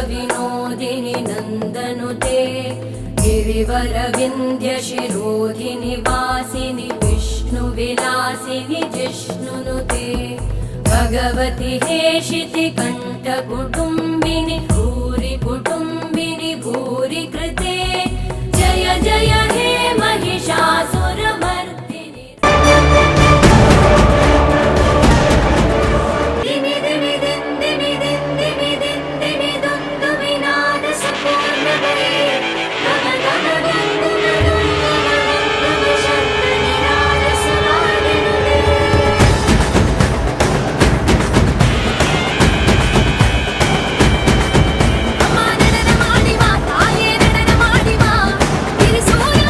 विनोदिनि नन्दनुते गिरिवरविन्द्यशिरोधिनि वासिनि विष्णुविलासिनि जिष्णुनुते भगवति हेशिति कण्ठकुटुम्बिनि भूरि कुटुम्बिनि भूरि कृते जय जय हे महिषासुरमर्दिनि दिमि दिमि दिं दिमि दिं दिमि दिं दिमि दुन्दु विनाद सपूर्णवे गम गम दुन्दु दुन्दु दुन्दु शब्दनिनाद सुरादिनुते अम्मा नडनमाडिवा ताये नडनमाडिवा गिरिसूर्य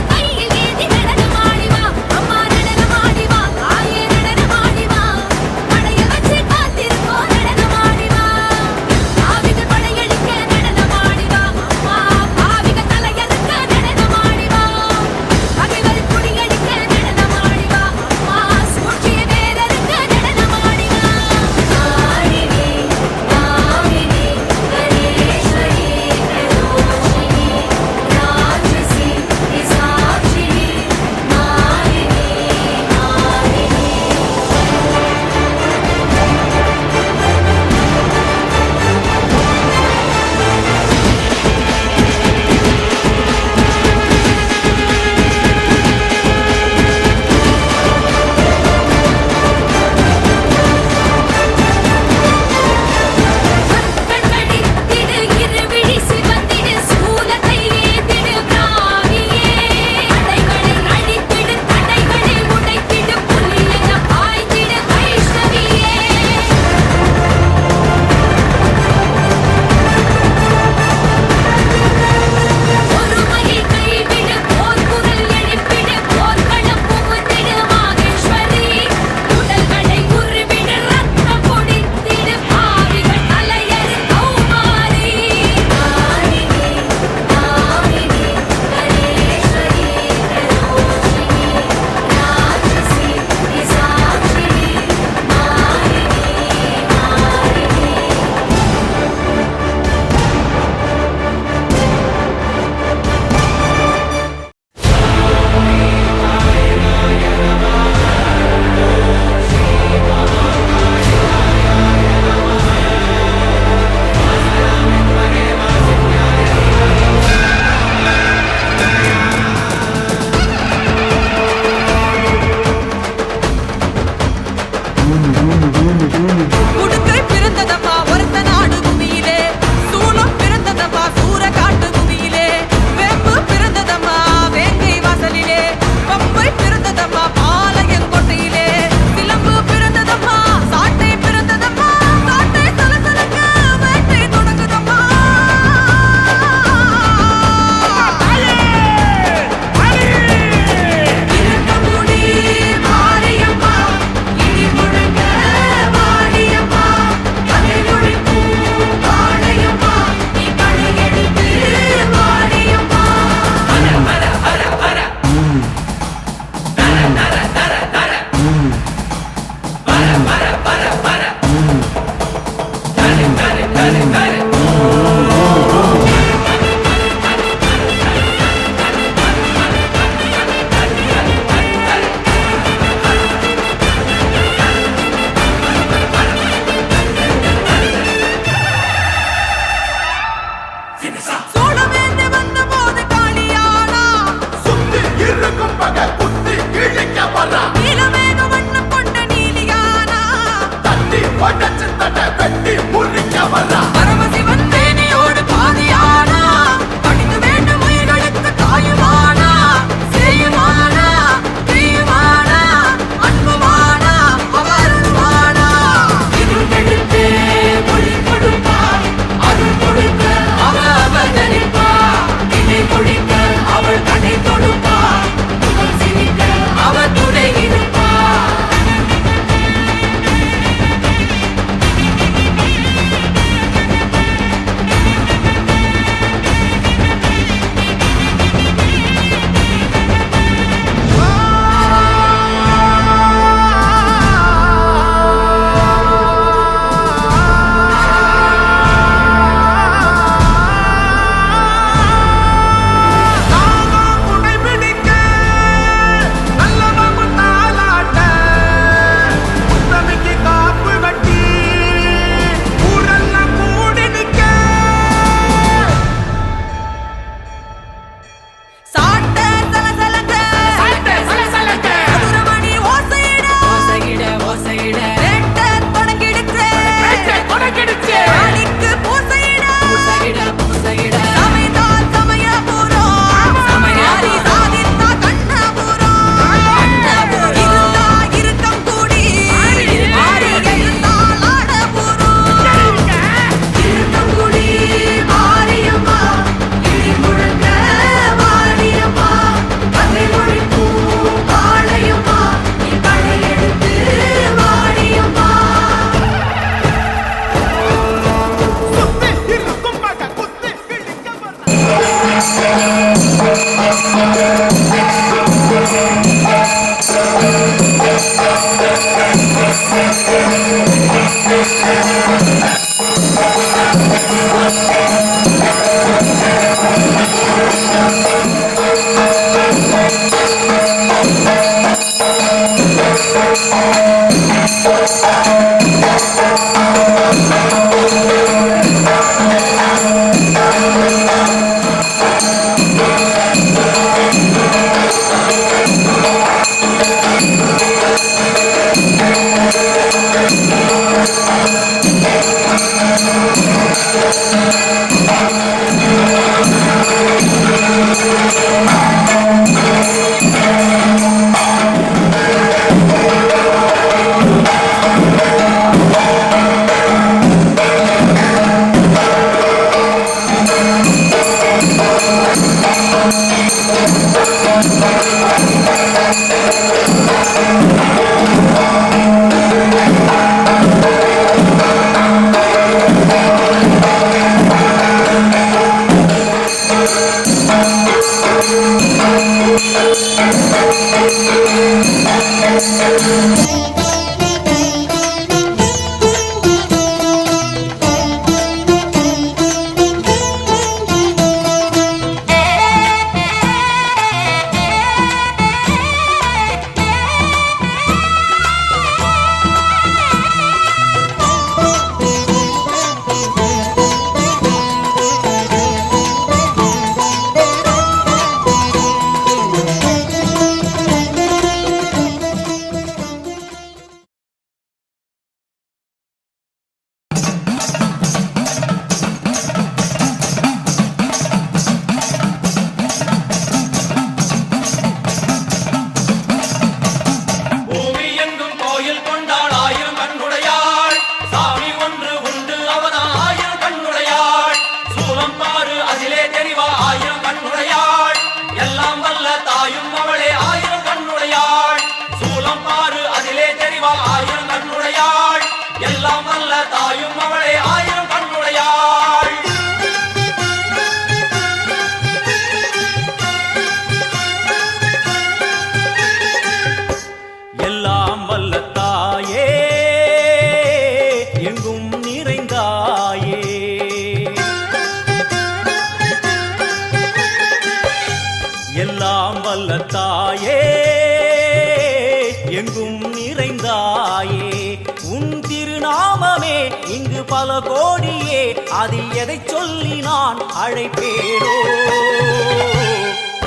பல கோடியே அதில் எதை சொல்லி நான் அழைப்பேனோ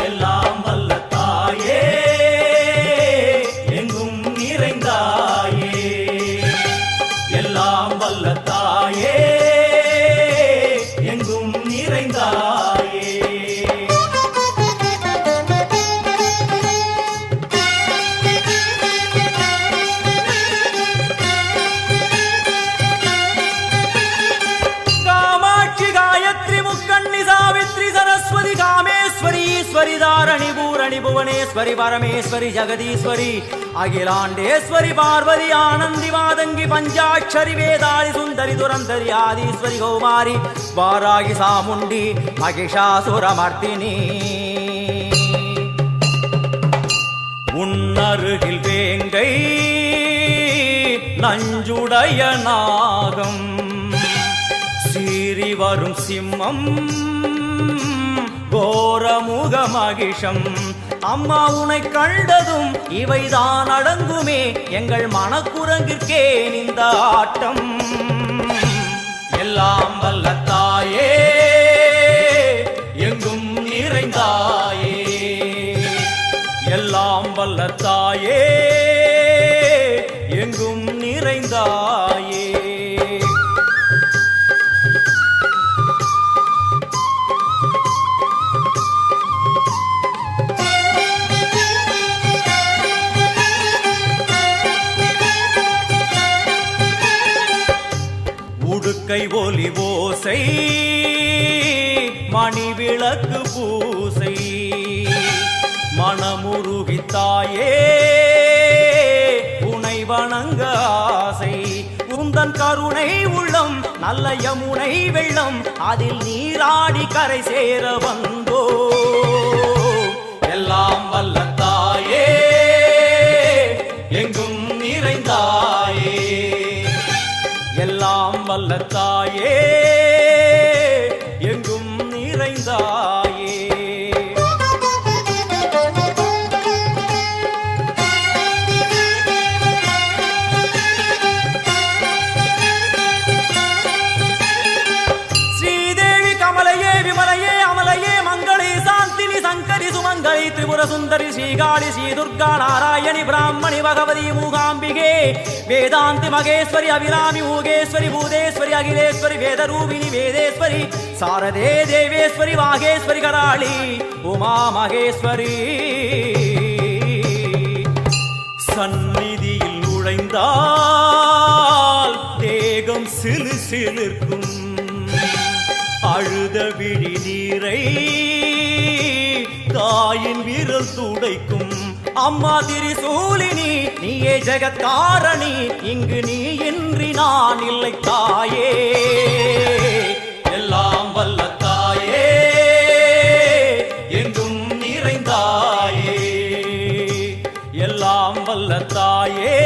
எல்லாம் வல்ல தாயே எங்கும் நிறைந்தாயே எல்லாம் வல்ல தாயே எங்கும் நிறைந்தாயே कामेश्वरी धारणी पूरणी भुवनेश्वरी परमेश्वरी जगदीश्वरी अखिलांडेश्वरी पार्वती आनंदी मादंगी पंचाक्षरी वेदाली सुंदरी दुरंधरी आदीश्वरी कौमारी वारागी सामुंडी महिषासुरमर्दिनी उन्नरुगिल वेंगै नंजुडय नागम सीरी वरुम सिम्मम கோரமுக மகிஷம் அம்மா உனை கண்டதும் இவைதான் அடங்குமே எங்கள் மனக்குரங்கிற்கே இந்த ஆட்டம் எல்லாம் வல்ல தாயே எங்கும் நிறைந்தாயே எல்லாம் வல்ல தாயே எங்கும் நிறைந்தாயே கை ஒலி ஓசை மணி விளக்கு பூசை மனமுருகித்தாயே உனை வணங்க ஆசை உந்தன் கருணை உள்ளம் நல்ல யமுனை வெள்ளம் அதில் நீராடி கரை சேர வந்தோ எல்லாம் வல்ல தாயே எங்கும் நிறைந்தாயே எல்லாம் வல்ல தாயே எங்கும் நிறைந்தாயே ஸ்ரீதேவி கமலையே விமலையே அமலையே மங்களே சாந்தினி சங்கரி சுமங்கலி திரிபுர சுந்தரி ஸ்ரீகாளி ஸ்ரீ துர்கா நாராயணி பிராமணி பகவதி மூகாம்பிகே வேதாந்தி மகேஸ்வரி அபிராமி மூகேஸ்வரி பூதேஸ்வரி அகிலேஸ்வரி வேதரூபிணி வேதேஸ்வரி சாரதே தேவேஸ்வரி வாகேஸ்வரி கராளி உமா மகேஸ்வரி சந்நிதியில் நுழைந்தால் தேகம் சிலு சிலிர்க்கும் அழுத விழி நீரை தாயின் விரல் துடைக்கும் அம்மா திரிசூலினி நீயே ஜெகத்காரணி இங்கு நீ இன்றி நான் இல்லை தாயே எல்லாம் வல்ல தாயே எங்கும் நிறைந்தாயே எல்லாம் வல்ல வல்ல தாயே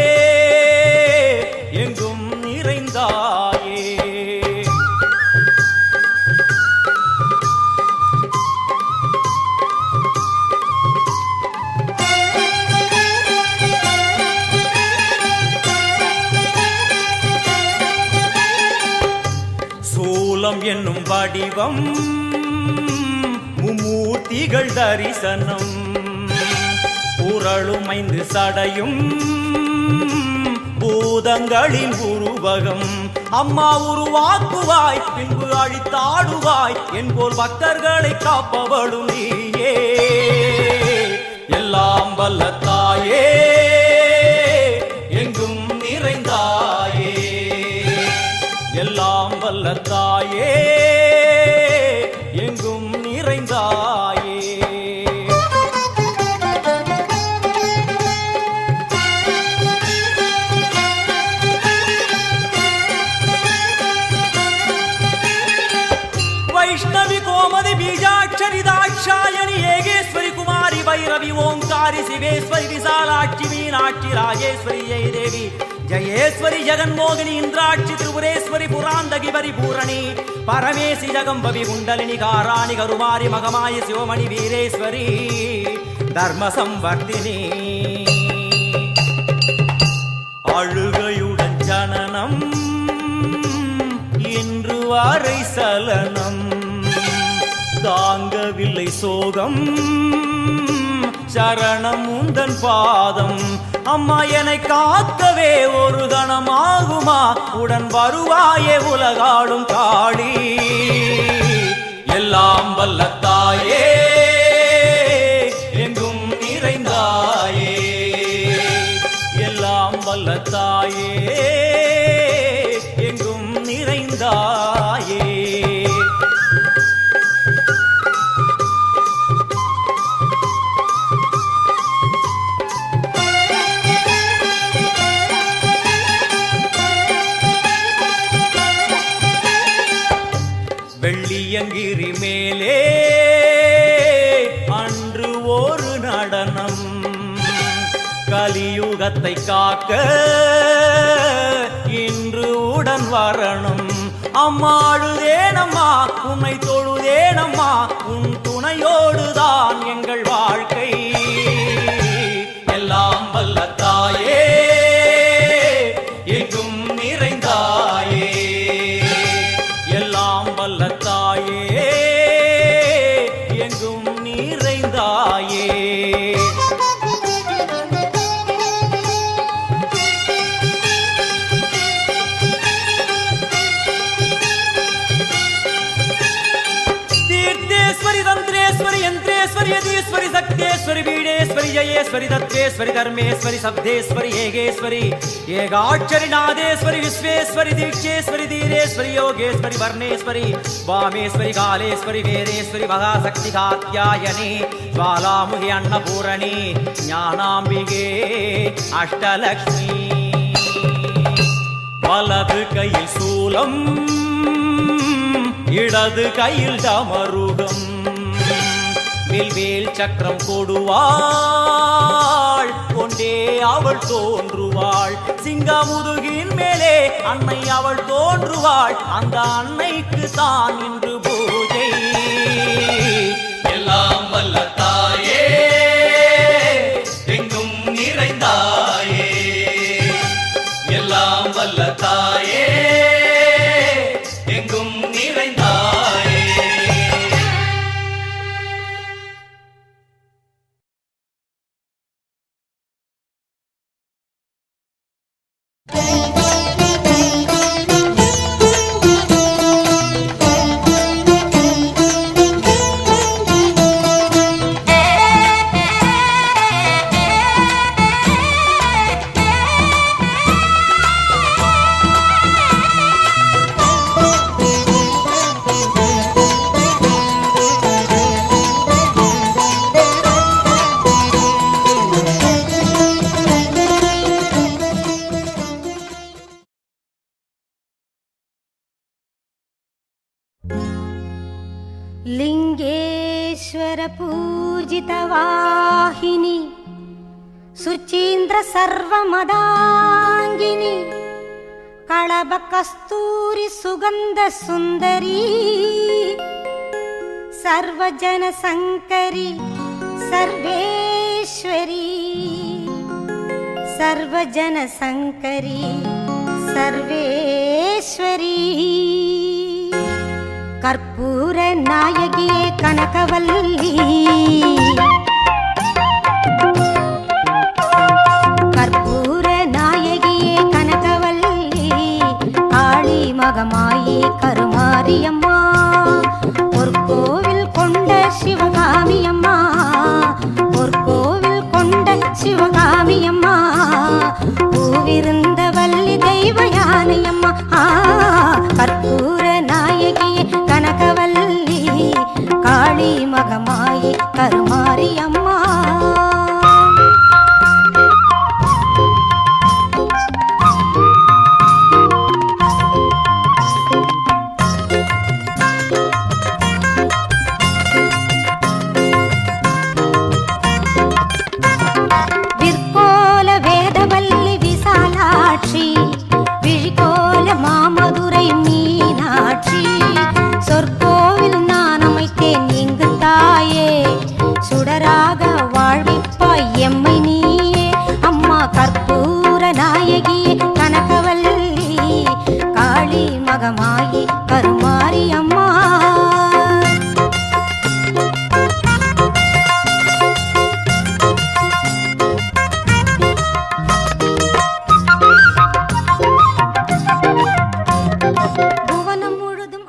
எங்கும் நிறைந்தாயே. சூலம் என்னும் வடிவம் மும்மூர்த்திகள் தரிசனம் புரளும் 5 சடையும் பூதங்களின் உருவகம். அம்மா உருவாக்குவாய் பின்பு அழித்தாடுவாய் என்போல் பக்தர்களை காப்பவளும் நீயே. எல்லாம் வல்ல தாயே எங்கும் நிறைந்தாயே. எல்லாம் வல்ல தாயே எங்கும் நிறைந்தாயே. வைஷ்ணவி கோமதி பீஜாட்சரி தாட்சாயணி ஏகேஸ்வரி குமாரி பைரவி ஓங்காரி சிவேஸ்வரி விசாலாட்சி மீனாட்சி ராஜேஸ்வரி ஜெயதேவி ஜயேஸ்வரி ஜெகன்மோகினி இந்திராட்சி திரிபுரேஸ்வரி புராந்தகி பரிபூரணி பரமேசி ஜகம்பவி குண்டலினி காராணி கருமாரி மகமாயி சிவமணி வீரேஸ்வரி தர்ம சம்வர்த்தினி. அழுகையுடன் ஜனனம் இன்று வரை சலனம் தாங்கவில்லை சோகம் சரணம் உந்தன் பாதம். அம்மா என்னை காக்கவே ஒரு கணமாகுமா உடன் வருவாயே உலகாடும் காளி. எல்லாம் வல்ல தாயே எங்கும் நிறைந்தாயே. எல்லாம் வல்ல தாயே எங்கும் நிறைந்தாயே. வெள்ளியங்கிரி மேலே அன்று ஒரு நடனம் கலியுகத்தை காக்க இன்று உடன் வரணும். அம்மாடுதேனம்மா உன்னை தொழுதேனம்மா உன் துணையோடுதான் எங்கள் வாழ்க்கை. எல்லாம் வல்ல தாயே எங்கும் நிறைந்தாயே. எல்லாம் வல்ல தாயே எங்கும் நிறைந்தாயே. தீர்த்தேஸ்வரி தந்திரேஸ்வரி யந்திரேஸ்வரி யதீஸ்வரி சக்தேஸ்வரி பீடேஸ்வரி ஜயேஸ்வரி தத்வேஸ்வரி தர்மேஸ்வரி சப்தேஸ்வரி ஏகேஸ்வரி ஏகாட்சரி நாதேஸ்வரி விஸ்வேஸ்வரி தீட்சேஸ்வரி தீரேஸ்வரி யோகேஸ்வரி வர்ணேஸ்வரி வாமேஸ்வரி காலேஸ்வரி வேதேஸ்வரி மகாசக்தி காத்யாயனி ஜ்வாலாமுகி அன்னபூரணி ஞானாம்பிகே அஷ்டலக்ஷ்மி. வலது கையில் சூலம் இடது கையில் டமருகம் வில்வேல் சக்கரம் கொடுவாள் கொண்டே அவள் தோன்றுவாள். சிங்கமுதுகின் மேலே அன்னை அவள் தோன்றுவாள். அந்த அன்னைக்கு தான் இன்று பூஜை. எல்லாம் வல்ல தாயே எங்கும் நிறைந்தாயே. எல்லாம் வல்ல தாயே எங்கும் நிறைந்தாயே. लिंगेश्वर पूजितवाहिनी சுச்சீந்திர சர்வமதாங்கினி களப கஸ்தூரி சுகந்த சுந்தரி சர்வஜன சங்கரி சர்வேஸ்வரி சர்வஜன சங்கரி சர்வேஸ்வரி கற்பூர நாயகியே கனகவல்லி கற்பூர நாயகியே கனகவல்லி காளி மகமாயி கருமாரியம்மா பொற்கோவில் கொண்ட சிவகாமியம்மா பொற்கோவில் கொண்ட சிவகாமியம்மா பூவிருந்த வள்ளி தெய்வ யானையம்மா கற்பூர நாயகியே கனகவல்லி காளி மகமாயி கருமாரியம்மா விற்கோல வேதவல்லி விசாலாட்சி விழிகோல மாமதுரை மீனாட்சி சொற்கோவில் நான் அமைத்தேன் இங்கு தாயே சுடராக வாழ்விப்பாய் எம்மை நீயே அம்மா கற்பூர நாயகியே கனகவல்லி காளி மகமாயி கருமாரி அம்மா புவனம் முழுதும்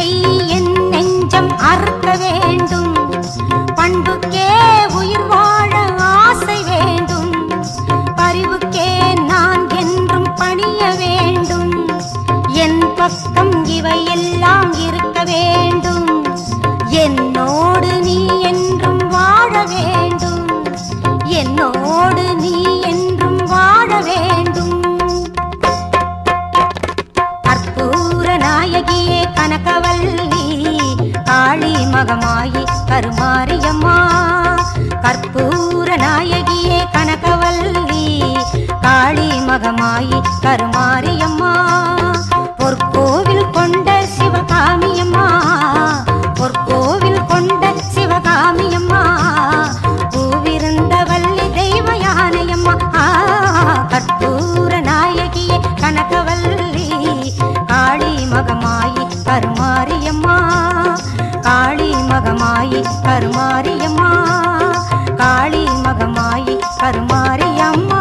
பற்றை என் நெஞ்சம் அறுக்க வேண்டும், பண்புக்கே உயிர் வாழ ஆசை வேண்டும், பரிவுக்கே நான் என்றும் பணிய வேண்டும், என் பக்கம் இவையெல்லாம் இருக்க வேண்டும், என்னோடு நீ என்றும் வாழ வேண்டும், என்னோடு நீ என்றும் வாழ வேண்டும். கற்பூர நாயகியே கனகவல்லி காளி மகமாயி கருமாரியம்மா, கற்பூர நாயகியே கனகவல்லி காளி மகமாயி கருமாரியம்மா, பொற்கோவில் கொண்ட சிவகாமியம்மா, பொற்கோவில் கொண்ட சிவகாமியம்மா, பூவிருந்த வள்ளி தெய்வ யானையம்மா, கற்பூர நாயகியே கனகவல்லி காளி மகமாயி கருமாரியம்மா, காளி மகமாயி கருமாரியம்மா, காளி மகமாயி கருமாரியம்மா.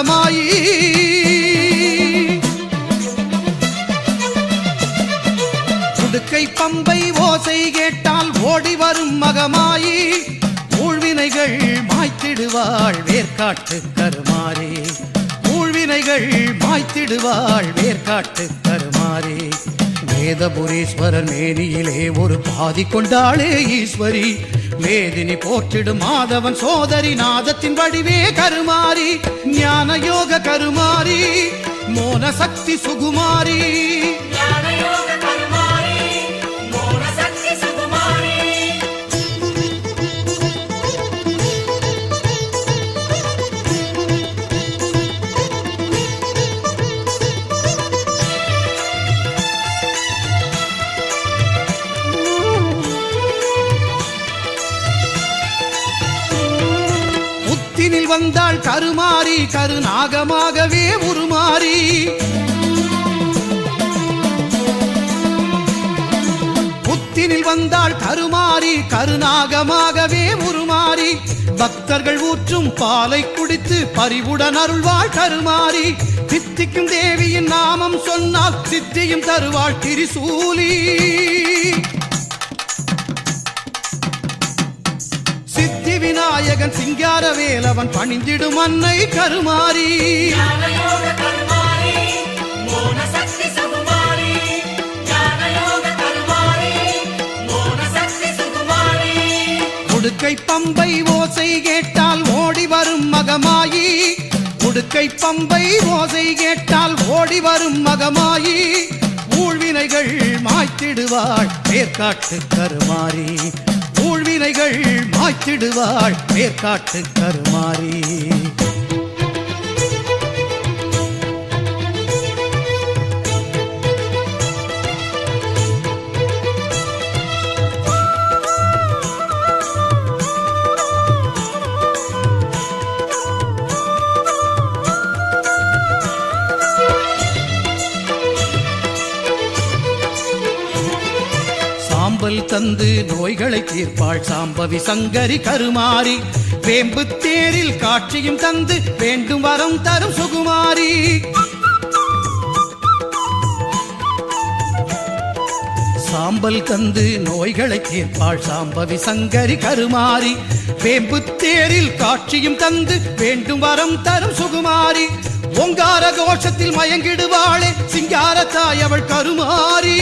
மகமாயி உடுக்கை பம்பை ஓசை கேட்டால் ஓடி வரும் மகமாயி ஊழ்வினைகள் மாய்த்திடுவாள் வேர்க்காட்டு கருமாறி ஊழ்வினைகள் மாய்த்திடுவாள் வேர்க்காட்டு கருமாறி வேதபுரீஸ்வரர் மேனியிலே ஒரு பாதி கொண்டாளே ஈஸ்வரி வேதினி போற்றிடும் மாதவன் சோதரி நாதத்தின் வடிவே கருமாரி ஞான யோக கருமாரி மோன சக்தி சுகுமாரி வந்தாள் கருமாரி கருநாகமாகவே உருமாறி புத்தினில் வந்தாள் கருமாரி கருநாகமாகவே உருமாறி பக்தர்கள் ஊற்றும் பாலை குடித்து பரிவுடன் அருள்வாள் கருமாரி சித்திக்கும் தேவியின் நாமம் சொன்னால் சித்தியும் தருவாள் திரிசூலி விநாயகன் சிங்கார வேலவன் பணிந்திடும் அன்னை கருமாரி உடுக்கை பம்பை ஓசை கேட்டால் ஓடி வரும் மகமாயி உடுக்கை பம்பை ஓசை கேட்டால் ஓடி வரும் மகமாயி ஊழ்வினைகள் மாய்த்திடுவாள் வேர்க்காட்டு கருமாரி ஊழ்வினைகள் மாய்த்திடுவாள் வேர்க்காட்டு கருமாரி சாம்பல் தந்து நோய்களை தீர்ப்பாள் சாம்பவி சங்கரி கருமாரி வேம்பு தேரில் காட்சியும் தந்து வேண்டும் வரம் தரும் சுகுமாரி சாம்பல் தந்து நோய்களை தீர்ப்பாள் சாம்பவி சங்கரி கருமாரி வேம்பு தேரில் காட்சியும் தந்து வேண்டும் வரம் தரும் சுகுமாரி ஓங்கார கோஷத்தில் மயங்கிடுவாளே சிங்கார தாய் அவள் கருமாரி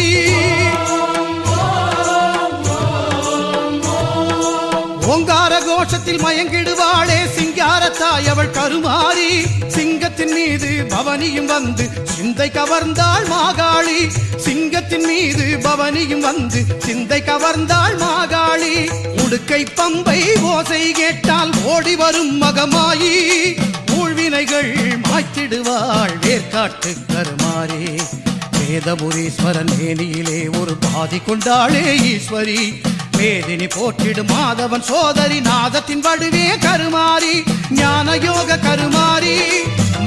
ஓங்கார கோஷத்தில் மயங்கிடுவாளே சிங்காரத்தாய் அவள் கருமாரி சிங்கத்தின் மீது பவனியும் வந்து சிந்தை கவர்ந்தாள் மாகாளி சிங்கத்தின் மீது பவனியும் வந்து சிந்தை கவர்ந்தாள் மாகாளி உடுக்கை பம்பை ஓசை கேட்டால் ஓடி வரும் மகமாயி ஊழ்வினைகள் மாய்த்திடுவாள் வேர்க்காட்டு கருமாரி வேதபுரீஸ்வரன் மேனியிலே ஒரு பாதி கொண்டாளே ஈஸ்வரி வேதினி போற்றிடும் மாதவன் சோதரி நாதத்தின் வடுவே கருமாரி ஞான யோக கருமாரி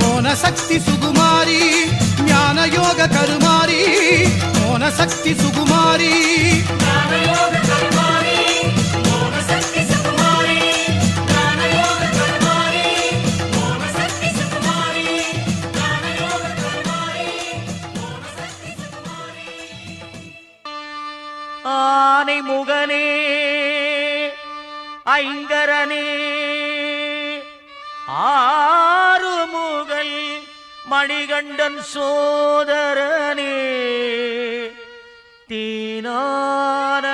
மோன சக்தி சுகுமாரி ஞான யோக கருமாரி மோன சக்தி சுகுமாரி ஆனை முகனே ஐங்கரனே ஆறுமுகல் மணிகண்டன் சோதரனே தீனான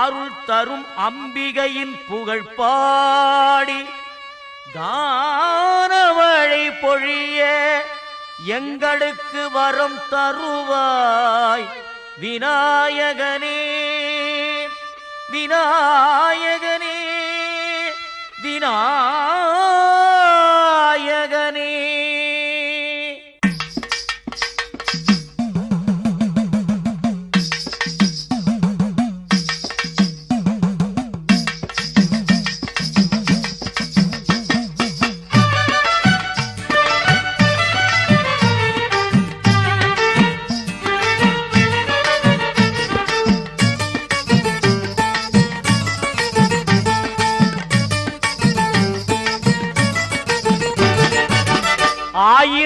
அருள் தரும் அம்பிகையின் புகழ் பாடி கானவழி பொழிய எங்களுக்கு வரம் தருவாய் விநாயகனே விநாயகனே விநாயகனே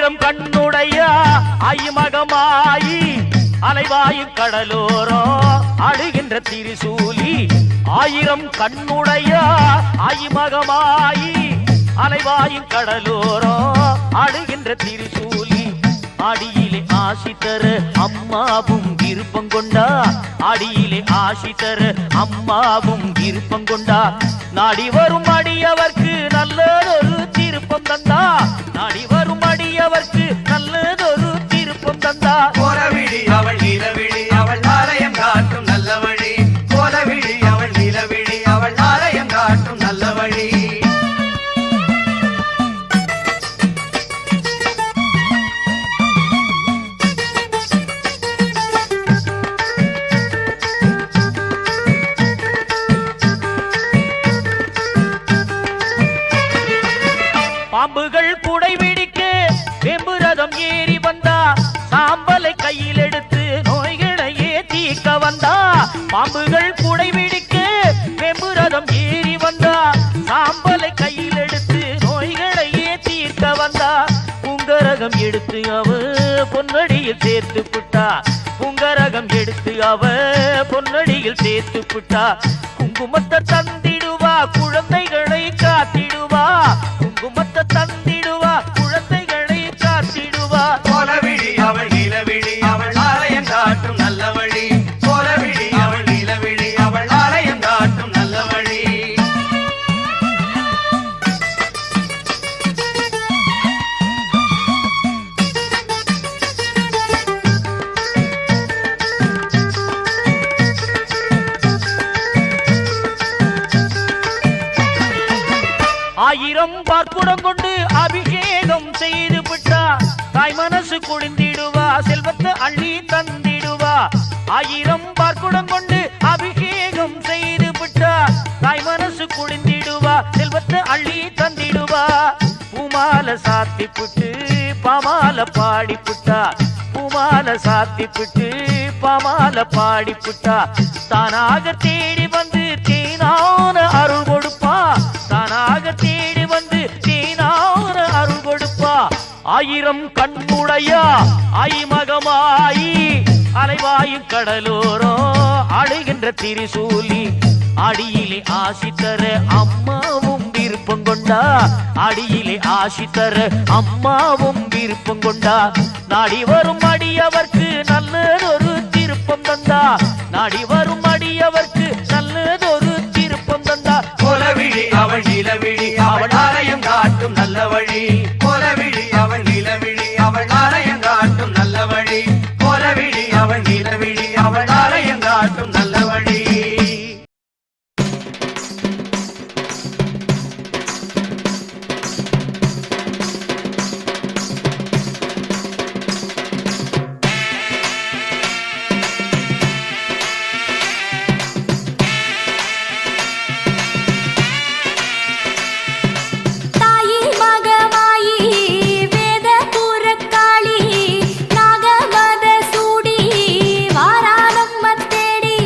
ஆயிரம் கண்ணுடைய ஐமகமாயி அலைவாயும் கடலோரம் அழுகின்ற திரிசூலி ஆயிரம் கண்ணுடைய ஐமகமாயி அலைவாயும் கடலோரம் அழுகின்ற திரிசூலி அடியிலே ஆசி தர அம்மாவும் விருப்பம் கொண்டா அடியிலே ஆசி தர அம்மாவும் விருப்பம் கொண்டா நாடி வரும் அடியவர்க்கு நல்லதொரு திருப்பம் தந்தா நாடி வரும் அடியவர்க்கு நல்லதொரு திருப்பம் தந்தா கோலவிழி அவள் நிலவிழி அவள் ஆலயம் காட்டும் நல்ல வழி கோலவிழி அவள் நிலவிழி அவள் ஆலயம் காட்டும் நல்ல வழி பாம்புகள் குடை பிடிக்க வெம்புரதம் ஏறி வந்தா சாம்பலை கையில் எடுத்து நோய்களையே தீர்க்க வந்தா பாம்புகள் குடை பிடிக்க வெம்புரதம் ஏறி வந்தா சாம்பலை கையில் எடுத்து நோய்களையே தீர்க்க வந்தா புங்கரகம் எடுத்து அவ பொன்னடியில் சேர்த்து புட்டா புங்கரகம் எடுத்து அவ பொன்னடியில் சேர்த்து புட்டா குங்குமத்தை தந்திடுவா குழந்தைகளை காத்திடுவா குங்குமத்தை தந்திடுவா குழந்தைகளை காத்திடுவா கோலவிழி அவள் நிலவிழி அவள் ஆலயம் காட்டும் நல்ல வழி கோலவிழி அவள் நிலவிழி அவள் ஆலயம் காட்டும் நல்ல வழி ஆயிரம் பார்க்குடம் கொண்டு அபிஷேகம் செய்து விட்டா தாய் மனசு குளிந்திடுவா செல்வத்தை அள்ளி தந்திடுவா ஆயிரம் பார்க்குடம் கொண்டு அபிஷேகம் செய்து விட்டா தாய் மனசு குளிந்திடுவா செல்வத்தை அள்ளி தந்திடுவா பூமால சாத்தி புட்டு பாமால பாடி புட்டா பூமால சாத்தி புட்டு பாமால பாடி புட்டா தானாக தேடி வந்து தேனான அருள் கொடுப்பா தானாக தேடி வந்து தேனான அருள் கொடுப்பா ஆயிரம் கண்ணுடையா ஐமகமாயி அலைவாயும் கடலோரம் அழுகின்ற திரிசூலி அடியிலே ஆசி தர அம்மாவும் விருப்பம் கொண்டா அடியிலே ஆசி தர அம்மாவும் விருப்பம் கொண்டா நாடி வரும் அடியவர்க்கு நல்லதொரு திருப்பம் தந்தா நாடி வரும் அடியவர்க்கு நல்லதொரு திருப்பம் தந்தா கோலவிழி அவள் நிலவிழி அவள் ஆலயம் காட்டும் நல்ல வழி கோலவிழி அவள் நிலவிழி அவள் ஆலயம் காட்டும் நல்ல வழி கோலவிழி அவள் நிலவிழி அவள் ஆலயம் காட்டும் நல்ல வழி தாயி மகமாயி வேத புறக்காளி நாகமத சூடி வாராணம் தேடி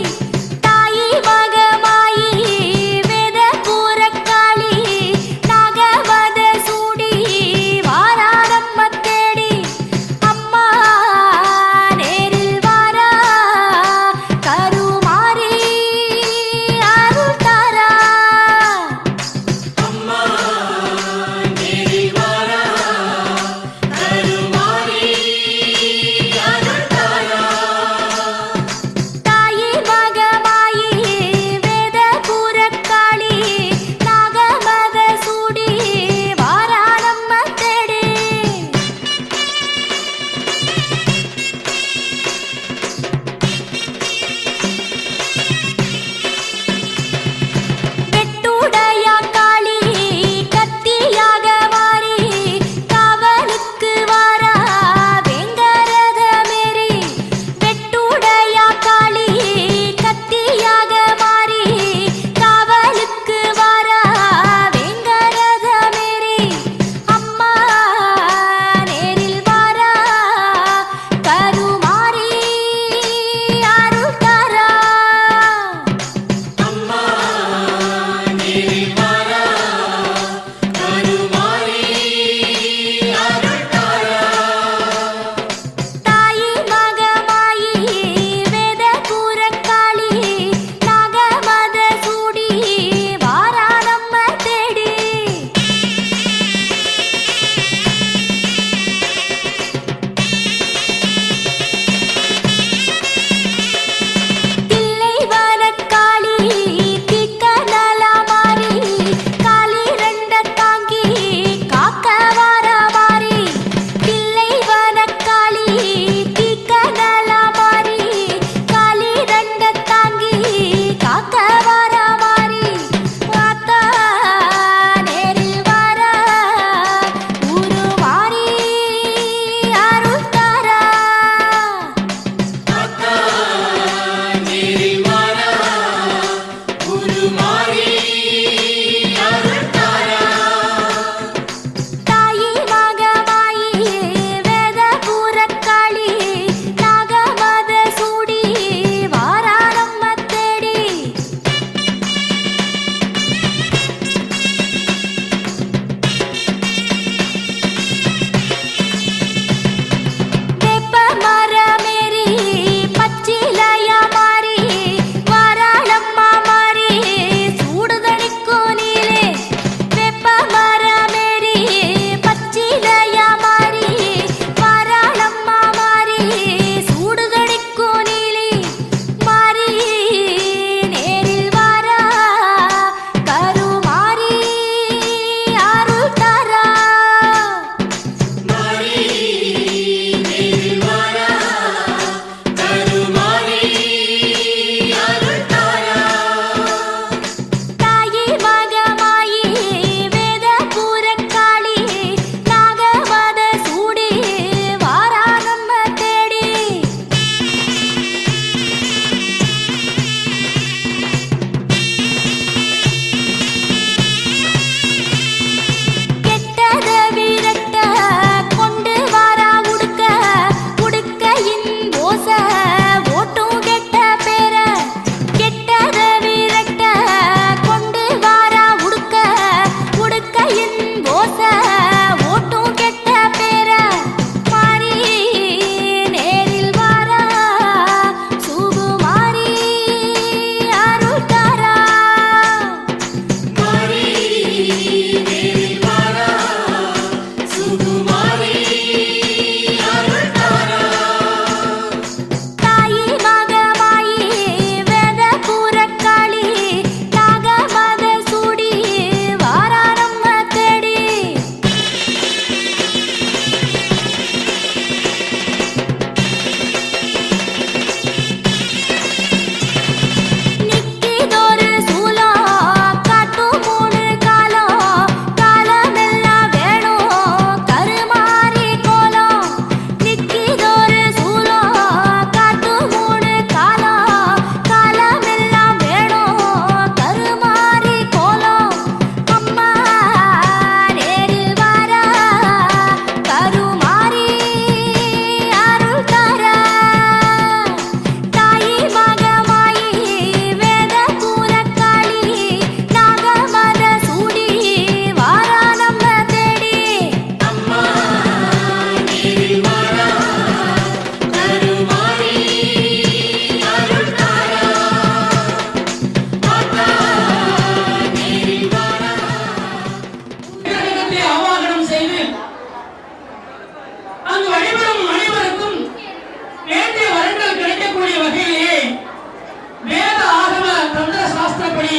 சாஸ்திரப்படி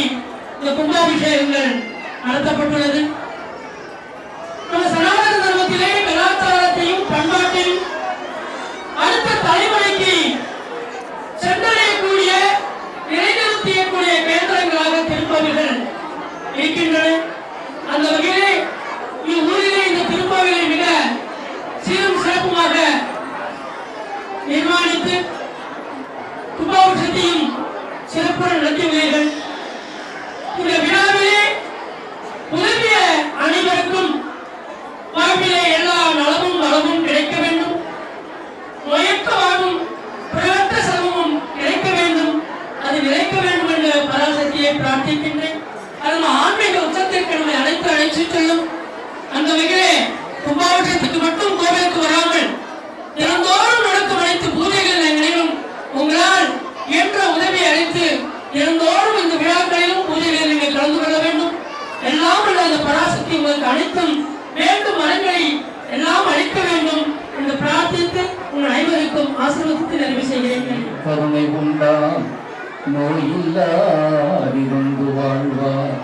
இந்த கும்பாபிஷேகங்கள் நடத்தப்பட்டுள்ளது. நம்ம சனாதன தர்மத்திலே கலாச்சாரத்தையும் பண்பாட்டையும் அடுத்த தலைமுறைக்கு சென்றடையக்கூடிய நிலைநிறுத்தியக்கூடிய கேந்திரங்களாக திருக்கோவில்கள் இருக்கின்றன. அந்த வகையிலே இவ்வூரிலே இந்த திருக்கோவிலை மிக சீரும் சிறப்புமாக நிர்மாணித்து கும்பாபிஷேகத்தையும் சிறப்புடன் நடத்தியுள்ளீர்கள். இந்த விழாவிலே உதவிய அனைவருக்கும் வாழ்விலே எல்லா நலமும் வளமும் கிடைக்க வேண்டும், நோயற்ற வாழ்வும் பிறவற்ற செல்வமும் கிடைக்க வேண்டும், அது நிலைக்க வேண்டும் என்ற பராசக்தியை பிரார்த்திக்கின்றேன். அது நம்ம ஆன்மீக உச்சத்திற்கு நம்மை அழைத்து செல்லும். அந்த வகையிலே கும்பாபிஷேகத்துக்கு மட்டும் கோவிலுக்கு வராமல் தினந்தோறும் நடக்கும் அனைத்து பூஜைகள் நினைவும் உங்களால் என்ற உதவி அளித்து தினந்தோறும் இந்த விழாக்களிலும் பூஜைகளில் நீங்கள் கலந்து கொள்ள வேண்டும். எல்லாம் அந்த பராசக்தி உங்களுக்கு அனைத்தும் வேண்டும் மரங்களை எல்லாம் அளிக்க வேண்டும் என்று பிரார்த்தித்து உங்கள் அனைவருக்கும் ஆசீர்வதித்து நிறைவு செய்கிறேன். கருணை கொண்டான் நோயில்லாதிருந்து வாழ்வார்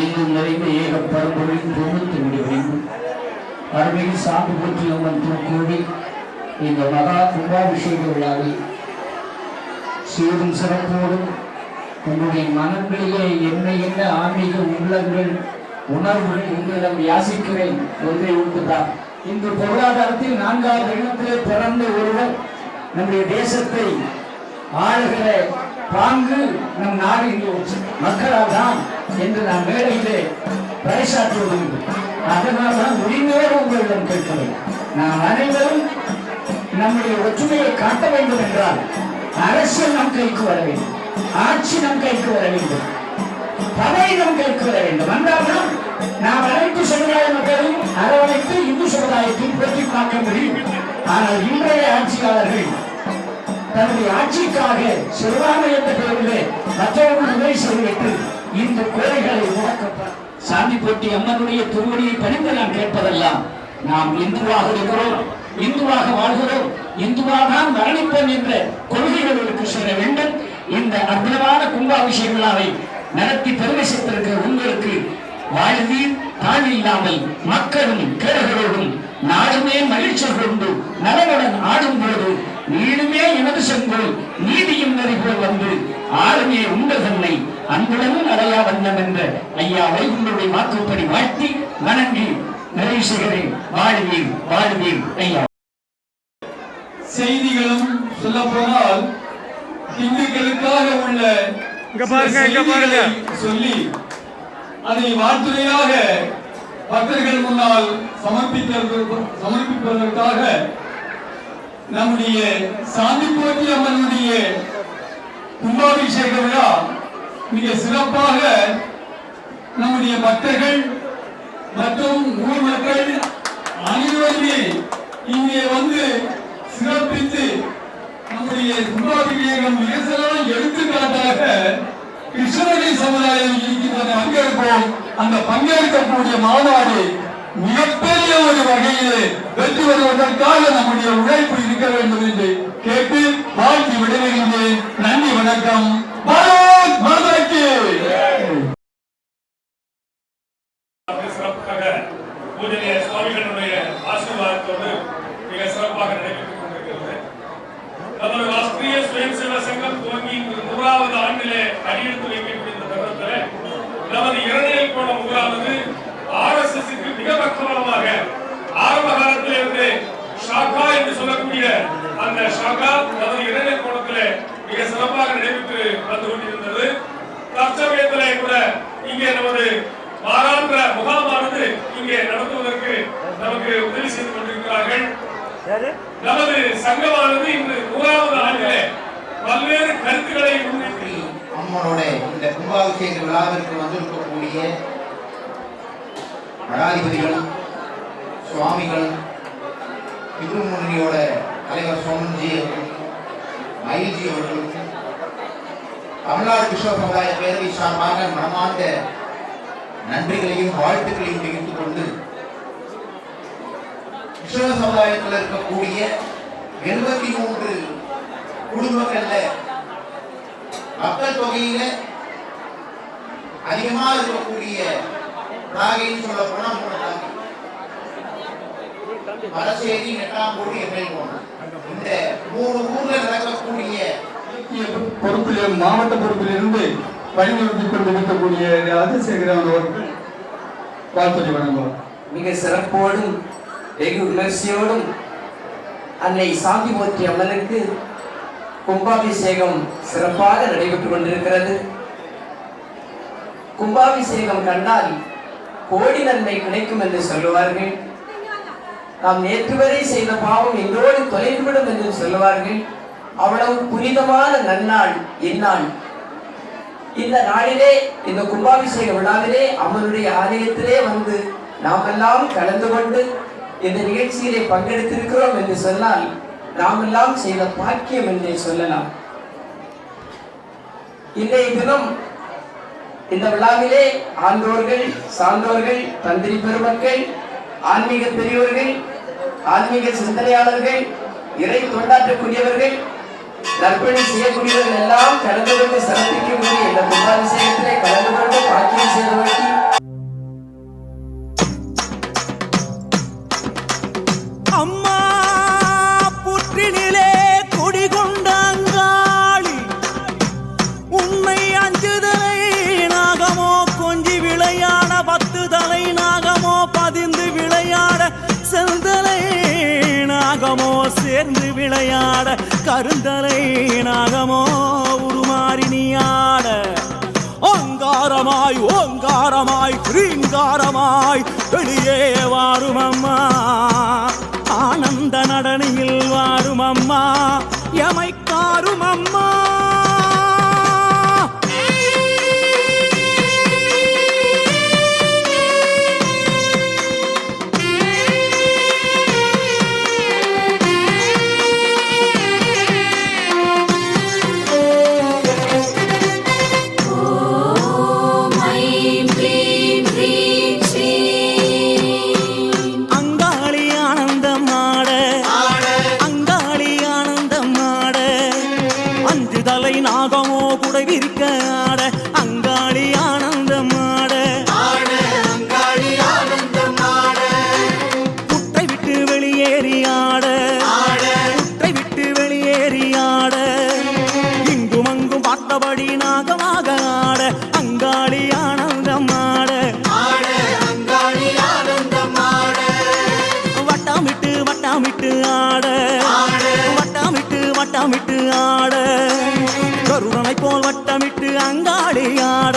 எங்கும் நிறைந்த ஏக பரம்பொருளின் தொகுத்து முடிவடைந்து அருமையில் சாமி போற்றி அம்மன் திருக்கோவில் இந்த மகா கும்பாபிஷேக விழாவில் சீரும் சிறப்போடும் உங்களுடைய மனங்களிலே என்ன என்ன ஆன்மீக உள்ளங்கள் உணர்வுகள் உங்களிடம் யாசிக்கிறேன் ஒன்றே உண்டுதான். இன்று பொருளாதாரத்தில் 4வது இடத்திலே பிறந்த ஒருவர் நம்முடைய தேசத்தை ஆளுகிற பாங்கு நம் நாடு மக்களால் தான் என்று நாம் மேடையிலே பறைசாற்றுவது. அதனால் தான் உரிமையோடு உங்களிடம் கேட்கிறேன். நாம் அனைவரும் நம்முடைய ஒற்றுமையை காட்ட வேண்டும் என்றால் அரசியல் நம் கைக்கு வர வேண்டும், ஆட்சி நம் கைக்கு வர வேண்டும், பதவி நம் கைக்கு வர வேண்டும். வந்தால்தான் நாம் அனைத்து சமுதாய மக்களையும் அரவணைத்து இந்து சமுதாயத்தில் போற்றி பார்க்க முடியும். ஆனால் இன்றைய ஆட்சியாளர்கள் தன்னுடைய ஆட்சிக்காக சிறுபான்மை என்ற பெயரிலே மற்றவர்கள் உதவி செய்துவிட்டு இந்த கோரிக்கைகளை முடக்கப்பட்ட சாமி போட்டி அம்மனுடைய திருவடியை பணிந்து நாம் கேட்பதெல்லாம் நாம் இந்துவாக இருக்கிறோம், இந்துவாக வாழ்கிறோம், இந்துவாக மரணிப்போம் என்ற கொள்கைகளுக்கு சேர வேண்டும். இந்த அற்புதமான கும்பாபிஷேக விழாவை நடத்தி பெருமை சேர்த்திருக்கிற உங்களுக்கு வாழ்வில் தாழ் இல்லாமல் மக்களும் கேடுகளோடும் நாடுமே மகிழ்ச்சி கொண்டு நலனுடன் ஆடும் போது நீடுமே எனது செங்கோல் நீதியும் நெறிபோல் வந்து ஆளுமே உங்கள் தன்னை அன்புடனும் அடையா வண்ணம் என்ற ஐயா வைகுண்டருடைய வாக்குப்படி வாழ்த்தி வணங்கி நிறைவு செய்கிறேன். வாழ்வீர் வாழ்வீர் ஐயா. செய்திகளும் சொல்ல போனால் இந்துக்களுக்காக உள்ள சொல்லி அதை வாழ்த்துறையாக பக்தர்கள் முன்னால் சமர்ப்பிப்பதற்காக நம்முடைய சாந்தி போற்றி அம்மனுடைய கும்பாபிஷேக விழா மிக சிறப்பாக நம்முடைய பக்தர்கள் மற்றும் ஊர் மக்கள் அனைவருமே இங்கே வந்து சிறப்பித்து நம்முடைய கும்பாபிஷேகம் மிக சிறந்த எடுத்துக்காட்டாக கிருஷ்ணகிரி சமுதாயம் இருக்கின்ற பங்கேற்போம். அந்த பங்கேற்கக்கூடிய மாநாடு மிகப்பெரிய ஒரு வகையிலே வெற்றி வருவதற்காக நம்முடைய உழைப்பு இருக்க வேண்டும் என்று கேட்டு வாழ்த்தி விடைபெறுகிறேன். நன்றி, வணக்கம். பாரத் மாதாக்கு சிறப்பாக பூஜைய சுவாமிகளுடைய ஆசீர்வாதத்தோடு மிக சிறப்பாக நடைபெற்றுக் கொண்டிருக்கிறது. நமது ராஷ்டிரிய சுயம் சேவா சங்கம் துவங்கி 100வது ஆண்டிலே அடியெடுத்து வைக்கக்கூடிய இந்த தருணத்தில் நமது இரணையில் கோணம் ஊரானது RSSக்கு மிக பக்கபலமாக ஆரம்ப காலத்தில் இருந்து ஷாகா என்று சொல்லக்கூடிய அந்த ஷாகா நமது இரணையில் கோணத்திலே மிக சிறப்பாக நடைபெற்று வந்து கொண்டிருந்தது. தற்சமயத்திலே கூட இங்கே நமது வாராந்திர முகாமானது இங்கே நடத்துவதற்கு நமக்கு உதவி செய்து கொண்டிருக்கிறார்கள். நமது சங்கமானது இன்று 100வது ஆண்டிலே பல்வேறு கருத்துக்களை முன்வைத்து அம்மனோட இந்த கும்பாபிஷேக விழாவிற்கு வந்திருக்கக்கூடிய மடாதிபதிகளும் சுவாமிகளும் இந்து முன்னணியோட தலைவர் சோமன்ஜி அவர்களும் மயில்ஜி அவர்களும் தமிழ்நாடு கிருஷ்ண சமுதாய பேரவை சார்பாக மனமார்ந்த நன்றிகளையும் வாழ்த்துக்களையும் தெரிவித்துக் கொண்டு கிருஷ்ண சமுதாயத்தில் இருக்கக்கூடிய 73 குடும்பங்கள்ல மக்கள் தொகையில அதிகமாக இருக்கக்கூடிய நாகைன்னு சொல்ல போனா மரசேரி, நெட்டாம்பூடி, எம்எல்கோணம், இந்த 3 ஊர்ல நடக்கக்கூடிய பொறுப்பிலே மாவட்ட பொறுப்பிலிருந்து பணிநிறுத்திக் கொண்டிருக்கக்கூடிய ராஜசேகரன் அவர்கள் வாழ்த்துறை வழங்குவார். மிக சிறப்போடும் வெகு விமர்சையோடும் அன்னை சாந்திமூர்த்தி அம்மனுக்கு கும்பாபிஷேகம் சிறப்பாக நடைபெற்றுக் கொண்டிருக்கிறது. கும்பாபிஷேகம் கண்டால் கோடி நன்மை கிடைக்கும் என்று சொல்லுவார்கள். நாம் நேற்று வரை செய்த பாவம் இன்றோடு தொலைந்துவிடும் என்று சொல்லுவார்கள். அவ்வளவு புனிதமான நன்னாள் இந்நாள். இந்த நாளிலே, இந்த கும்பாபிஷேக விழாவிலே அம்மனுடைய ஆலயத்திலே வந்து நாம் எல்லாம் கலந்து கொண்டு இந்த நிகழ்ச்சியிலே பங்கெடுத்திருக்கிறோம் என்று சொன்னால் நாம் எல்லாம் செய்த பாக்கியம் என்றே சொல்லலாம். இன்றைய தினம் இந்த விழாவிலே ஆண்டோர்கள், சான்றோர்கள், தந்திரி பெருமக்கள், ஆன்மீக பெரியோர்கள், ஆன்மீக சிந்தனையாளர்கள், இறை தொண்டாற்றக்கூடியவர்கள், நற்பணி செய்யக்கூடியவர்கள் எல்லாம் கலந்து கொண்டு சிறப்பிக்கக்கூடிய இந்த கும்பாபிஷேகத்திலே கலந்து கொண்டு பாக்கியம் செய்தவர்கள் அம்மா புற்றினிலே குடிகொண்டாங்காளி உண்மை அஞ்சுதலை நாகமோ கொஞ்சி விளையாட 10 தலை நாகமோ பதிந்து விளையாட செந்தலை நாகமோ சேர்ந்து விளையாட கருந்தலை நாகமோ உருமாறி நீயாட ஓங்காரமாய் ஓங்காரமாய் ரீங்காரமாய் வெளியே வாரும் அம்மா ஆனந்த நடனியில் வாரும் அம்மா எமைக்காரும் அம்மா நாகமோ குடை விரிக்க ஆட அங்காளி ஆனந்தமாட குட்டை விட்டு வெளியேறி ஆட குட்டை விட்டு வெளியேறி ஆட இங்கும் அங்கும் பார்த்தபடி நாகமாக ஆட அங்காளி ஆனந்தமாட வட்டமிட்டு வட்டமிட்டு ஆட வட்டமிட்டு வட்டமிட்டு ஆட கருணனை போல் வட்டமிட்டு அங்காளி ஆட